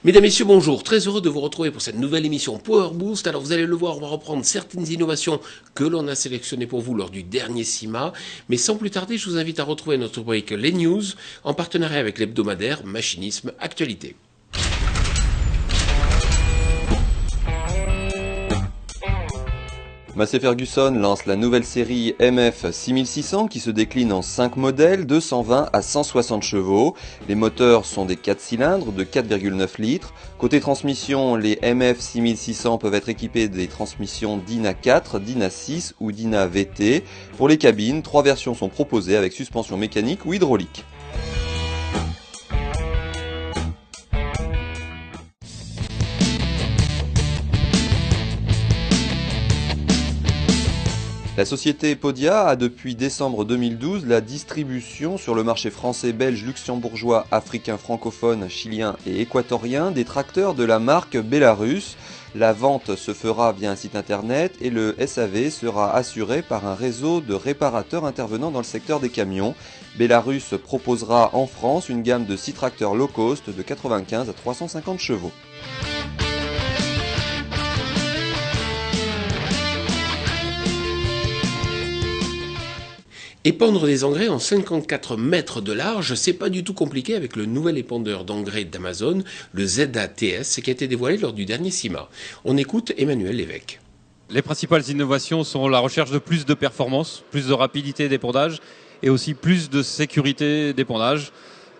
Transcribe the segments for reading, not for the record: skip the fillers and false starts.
Mesdames, Messieurs, bonjour. Très heureux de vous retrouver pour cette nouvelle émission Power Boost. Alors vous allez le voir, on va reprendre certaines innovations que l'on a sélectionnées pour vous lors du dernier CIMA. Mais sans plus tarder, je vous invite à retrouver notre rubrique Les News en partenariat avec l'hebdomadaire Machinisme Actualité. Massey Ferguson lance la nouvelle série MF 6600 qui se décline en 5 modèles de 120 à 160 chevaux. Les moteurs sont des 4 cylindres de 4,9 litres. Côté transmission, les MF 6600 peuvent être équipés des transmissions DINA 4, DINA 6 ou DINA VT. Pour les cabines, 3 versions sont proposées avec suspension mécanique ou hydraulique. La société Podia a depuis décembre 2012 la distribution sur le marché français, belge, luxembourgeois, africain, francophone, chilien et équatorien des tracteurs de la marque Belarus. La vente se fera via un site internet et le SAV sera assuré par un réseau de réparateurs intervenant dans le secteur des camions. Belarus proposera en France une gamme de 6 tracteurs low cost de 95 à 350 chevaux. Épandre des engrais en 54 mètres de large, c'est pas du tout compliqué avec le nouvel épandeur d'engrais d'Amazon, le ZATS, qui a été dévoilé lors du dernier CIMA. On écoute Emmanuel Lévesque. Les principales innovations sont la recherche de plus de performance, plus de rapidité d'épandage et aussi plus de sécurité d'épandage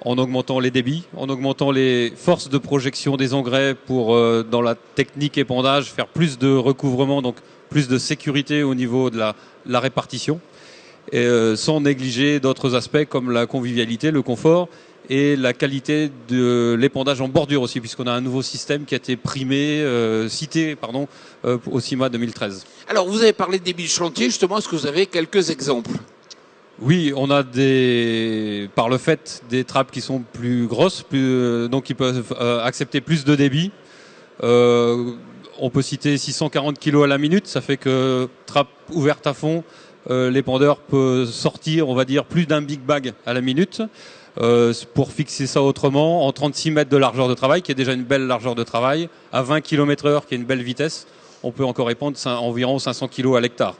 en augmentant les débits, en augmentant les forces de projection des engrais pour, dans la technique épandage, faire plus de recouvrement, donc plus de sécurité au niveau de la répartition. Et, sans négliger d'autres aspects comme la convivialité, le confort et la qualité de l'épandage en bordure aussi, puisqu'on a un nouveau système qui a été cité au CIMA 2013. Alors vous avez parlé de débit de chantier, justement, est-ce que vous avez quelques exemples ? Oui, on a par le fait des trappes qui sont plus grosses, donc qui peuvent accepter plus de débit. On peut citer 640 kg à la minute, ça fait que trappe ouverte à fond, l'épandeur peut sortir, on va dire, plus d'un big bag à la minute. Pour fixer ça autrement, en 36 mètres de largeur de travail, qui est déjà une belle largeur de travail, à 20 km/h, qui est une belle vitesse, on peut encore épandre environ 500 kg à l'hectare.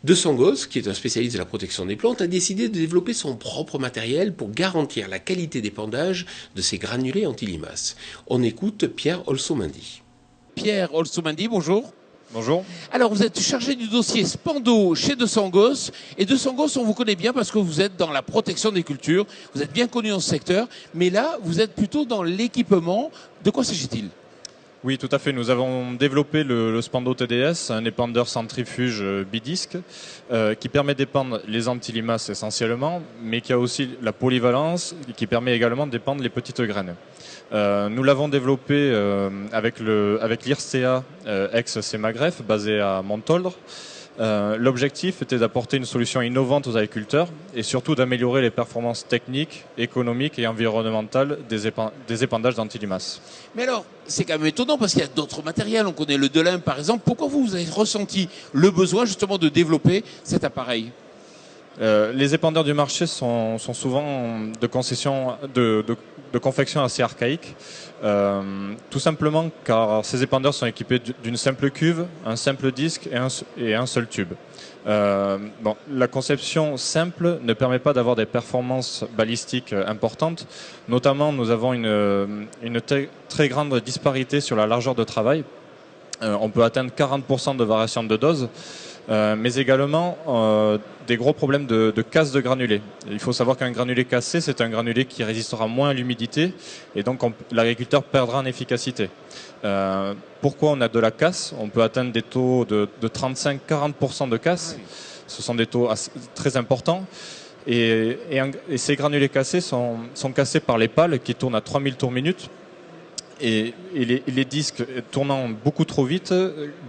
De Sangos, qui est un spécialiste de la protection des plantes, a décidé de développer son propre matériel pour garantir la qualité d'épandage de ses granulés anti-limaces. On écoute Pierre Olsomandi. Pierre Olsomandi, bonjour. Bonjour. Alors vous êtes chargé du dossier Spando chez De Sangos. Et De Sangos, on vous connaît bien parce que vous êtes dans la protection des cultures, vous êtes bien connu dans ce secteur, mais là, vous êtes plutôt dans l'équipement. De quoi s'agit-il ? Oui, tout à fait. Nous avons développé le Spando TDS, un épandeur centrifuge bidisque qui permet d'épandre les anti-limaces essentiellement, mais qui a aussi la polyvalence et qui permet également d'épandre les petites graines. Nous l'avons développé avec l'IRCEA ex-Semagref, basé à Montoldre. L'objectif était d'apporter une solution innovante aux agriculteurs et surtout d'améliorer les performances techniques, économiques et environnementales des épandages d'anti-limaces. Mais alors, c'est quand même étonnant parce qu'il y a d'autres matériels. On connaît le Delin par exemple. Pourquoi vous avez ressenti le besoin justement de développer cet appareil ? Les épandeurs du marché sont souvent de confection assez archaïque, tout simplement car ces épandeurs sont équipés d'une simple cuve, un simple disque et un seul tube. La conception simple ne permet pas d'avoir des performances balistiques importantes. Notamment, nous avons une très grande disparité sur la largeur de travail. On peut atteindre 40% de variation de dose. Mais également des gros problèmes de casse de granulés. Il faut savoir qu'un granulé cassé, c'est un granulé qui résistera moins à l'humidité et donc l'agriculteur perdra en efficacité. Pourquoi on a de la casse ? On peut atteindre des taux de 35-40% de casse. Ce sont des taux très importants. Et ces granulés cassés sont cassés par les pales qui tournent à 3000 tours minute. Et les disques tournant beaucoup trop vite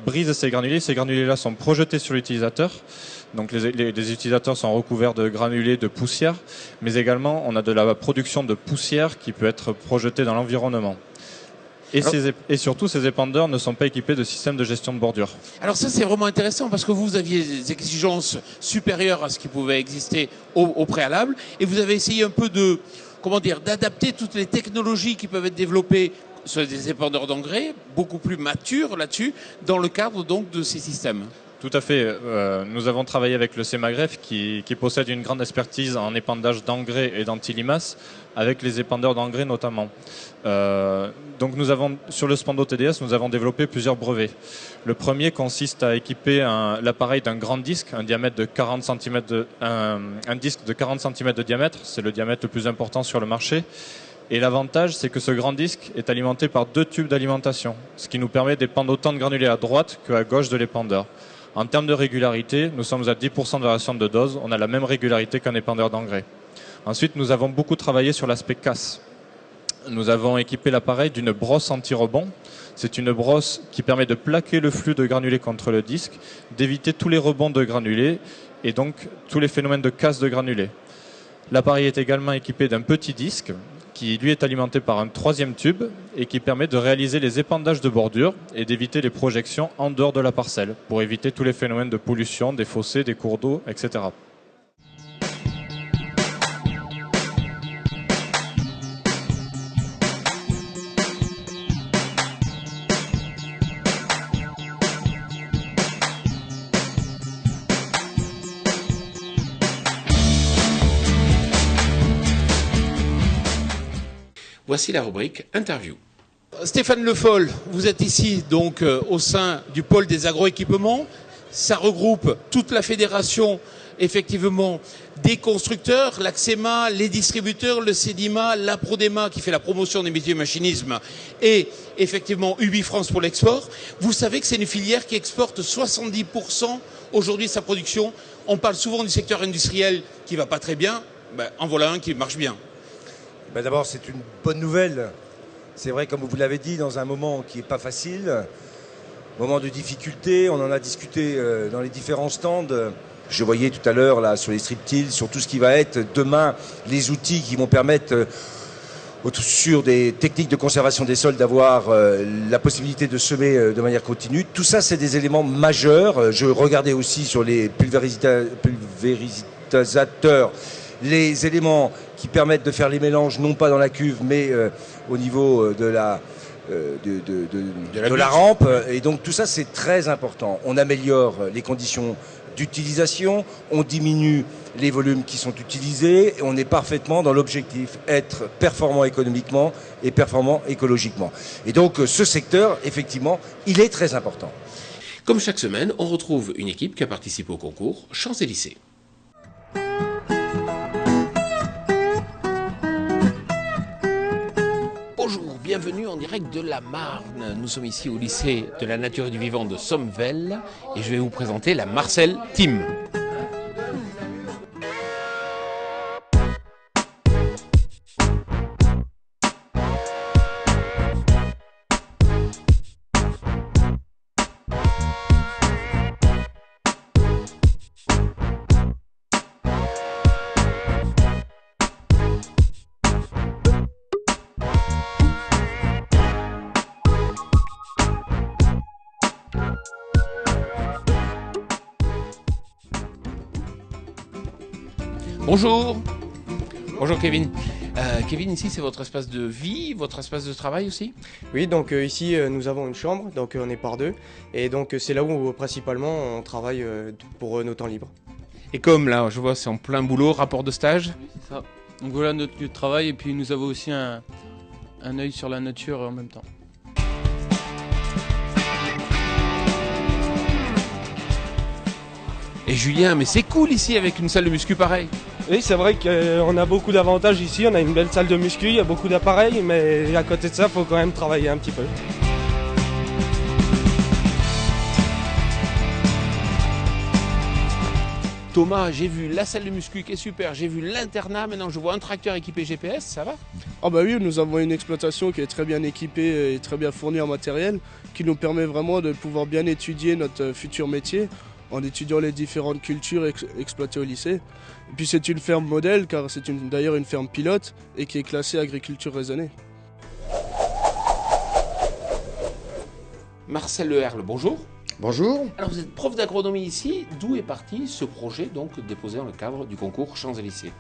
brisent ces granulés. Ces granulés-là sont projetés sur l'utilisateur. Donc les utilisateurs sont recouverts de granulés, de poussière. Mais également, on a de la production de poussière qui peut être projetée dans l'environnement. Et surtout, ces épandeurs ne sont pas équipés de système de gestion de bordure. Alors ça, c'est vraiment intéressant parce que vous aviez des exigences supérieures à ce qui pouvait exister au préalable et vous avez essayé un peu d'adapter toutes les technologies qui peuvent être développées sur des épandeurs d'engrais, beaucoup plus matures là-dessus, dans le cadre donc de ces systèmes. Tout à fait. Nous avons travaillé avec le CEMAGREF qui possède une grande expertise en épandage d'engrais et d'anti-limaces, avec les épandeurs d'engrais notamment. Donc sur le Spando TDS, nous avons développé plusieurs brevets. Le premier consiste à équiper l'appareil d'un grand disque, un disque de 40 cm de diamètre, c'est le diamètre le plus important sur le marché. Et l'avantage, c'est que ce grand disque est alimenté par 2 tubes d'alimentation, ce qui nous permet d'épandre autant de granulés à droite qu'à gauche de l'épandeur. En termes de régularité, nous sommes à 10% de variation de dose. On a la même régularité qu'un épandeur d'engrais. Ensuite, nous avons beaucoup travaillé sur l'aspect casse. Nous avons équipé l'appareil d'une brosse anti-rebond. C'est une brosse qui permet de plaquer le flux de granulés contre le disque, d'éviter tous les rebonds de granulés et donc tous les phénomènes de casse de granulés. L'appareil est également équipé d'un petit disque qui lui est alimenté par un 3e tube et qui permet de réaliser les épandages de bordure et d'éviter les projections en dehors de la parcelle pour éviter tous les phénomènes de pollution, des fossés, des cours d'eau, etc. Voici la rubrique Interview. Stéphane Le Foll, vous êtes ici donc au sein du pôle des agroéquipements. Ça regroupe toute la fédération effectivement des constructeurs, l'AXEMA, les distributeurs, le CEDIMA, la PRODEMA qui fait la promotion des métiers du machinisme et effectivement UBI France pour l'export. Vous savez que c'est une filière qui exporte 70% aujourd'hui de sa production. On parle souvent du secteur industriel qui va pas très bien. En voilà un qui marche bien. D'abord, c'est une bonne nouvelle. C'est vrai, comme vous l'avez dit, dans un moment qui n'est pas facile, moment de difficulté. On en a discuté dans les différents stands. Je voyais tout à l'heure là sur les strip-tills, sur tout ce qui va être demain, les outils qui vont permettre sur des techniques de conservation des sols d'avoir la possibilité de semer de manière continue. Tout ça, c'est des éléments majeurs. Je regardais aussi sur les pulvérisateurs les éléments qui permettent de faire les mélanges, non pas dans la cuve, mais au niveau de la rampe. Et donc tout ça, c'est très important. On améliore les conditions d'utilisation, on diminue les volumes qui sont utilisés, et on est parfaitement dans l'objectif, être performant économiquement et performant écologiquement. Et donc ce secteur, effectivement, il est très important. Comme chaque semaine, on retrouve une équipe qui a participé au concours Champs-Élysées. Bonjour, bienvenue en direct de la Marne. Nous sommes ici au lycée de la nature et du vivant de Sommevel et je vais vous présenter la Marcel Team. Bonjour. Bonjour Kevin. Kevin, ici c'est votre espace de vie, votre espace de travail aussi? Oui, donc ici nous avons une chambre, donc on est par deux, et donc c'est là où principalement on travaille pour nos temps libres. Et comme là, je vois, c'est en plein boulot, rapport de stage? Oui, c'est ça. Donc voilà notre lieu de travail, et puis nous avons aussi un œil sur la nature en même temps. Et Julien, mais c'est cool ici avec une salle de muscu pareille. Oui, c'est vrai qu'on a beaucoup d'avantages ici, on a une belle salle de muscu, il y a beaucoup d'appareils, mais à côté de ça, il faut quand même travailler un petit peu. Thomas, j'ai vu la salle de muscu qui est super, j'ai vu l'internat, maintenant je vois un tracteur équipé GPS, ça va? Ah bah oui, nous avons une exploitation qui est très bien équipée et très bien fournie en matériel, qui nous permet vraiment de pouvoir bien étudier notre futur métier, en étudiant les différentes cultures exploitées au lycée. Et puis c'est une ferme modèle, car c'est d'ailleurs une ferme pilote et qui est classée agriculture raisonnée. Marcel Leherle, bonjour. Bonjour. Alors vous êtes prof d'agronomie ici. D'où est parti ce projet donc déposé dans le cadre du concours Champs-Élysées?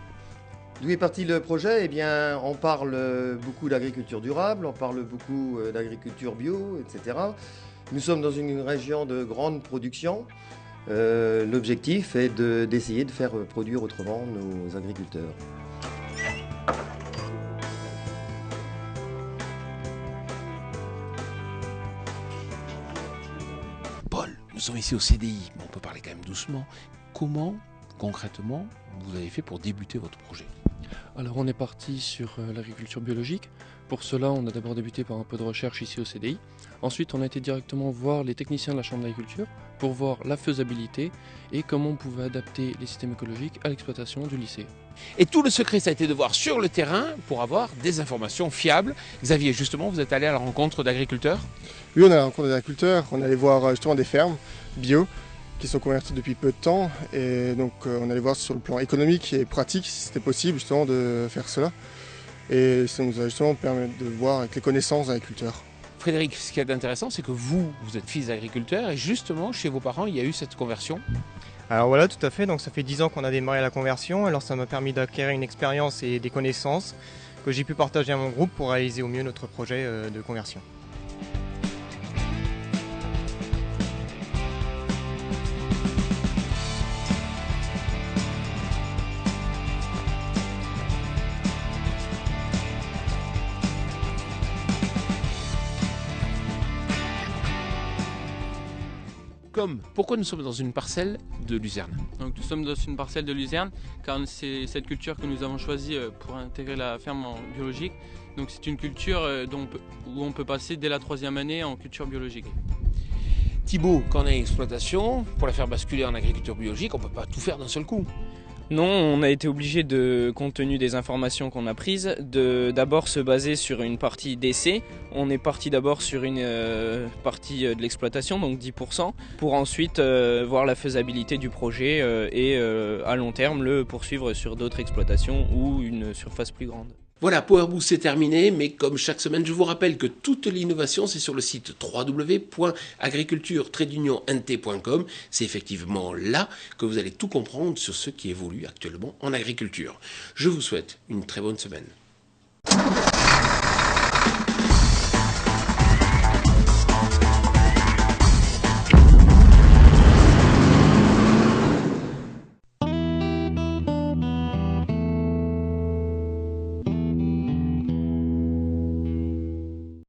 D'où est parti le projet? Eh bien, on parle beaucoup d'agriculture durable, on parle beaucoup d'agriculture bio, etc. Nous sommes dans une région de grande production. L'objectif est d'essayer de faire produire autrement nos agriculteurs. Paul, nous sommes ici au CDI, mais on peut parler quand même doucement. Comment, concrètement, vous avez fait pour débuter votre projet? Alors on est parti sur l'agriculture biologique. Pour cela, on a d'abord débuté par un peu de recherche ici au CDI. Ensuite, on a été directement voir les techniciens de la Chambre d'agriculture pour voir la faisabilité et comment on pouvait adapter les systèmes écologiques à l'exploitation du lycée. Et tout le secret, ça a été de voir sur le terrain pour avoir des informations fiables. Xavier, justement, vous êtes allé à la rencontre d'agriculteurs? Oui, on a la rencontre d'agriculteurs. On allait voir justement des fermes bio qui sont converties depuis peu de temps. Et donc, on allait voir sur le plan économique et pratique si c'était possible justement de faire cela. Et ça nous a justement permis de voir avec les connaissances d'agriculteurs. Frédéric, ce qui est intéressant, c'est que vous êtes fils d'agriculteur et justement, chez vos parents, il y a eu cette conversion. Alors voilà, tout à fait. Donc ça fait 10 ans qu'on a démarré la conversion. Alors ça m'a permis d'acquérir une expérience et des connaissances que j'ai pu partager à mon groupe pour réaliser au mieux notre projet de conversion. Pourquoi nous sommes dans une parcelle de luzerne? Donc nous sommes dans une parcelle de luzerne car c'est cette culture que nous avons choisie pour intégrer la ferme en biologique. Donc c'est une culture où on peut passer dès la 3e année en culture biologique. Thibaut, quand on est en exploitation, pour la faire basculer en agriculture biologique, on ne peut pas tout faire d'un seul coup. Non, on a été obligé, compte tenu des informations qu'on a prises, d'abord se baser sur une partie d'essai. On est parti d'abord sur une partie de l'exploitation, donc 10%, pour ensuite voir la faisabilité du projet et à long terme le poursuivre sur d'autres exploitations ou une surface plus grande. Voilà, Power Boost c'est terminé, mais comme chaque semaine, je vous rappelle que toute l'innovation, c'est sur le site www.agriculture-nt.com. C'est effectivement là que vous allez tout comprendre sur ce qui évolue actuellement en agriculture. Je vous souhaite une très bonne semaine.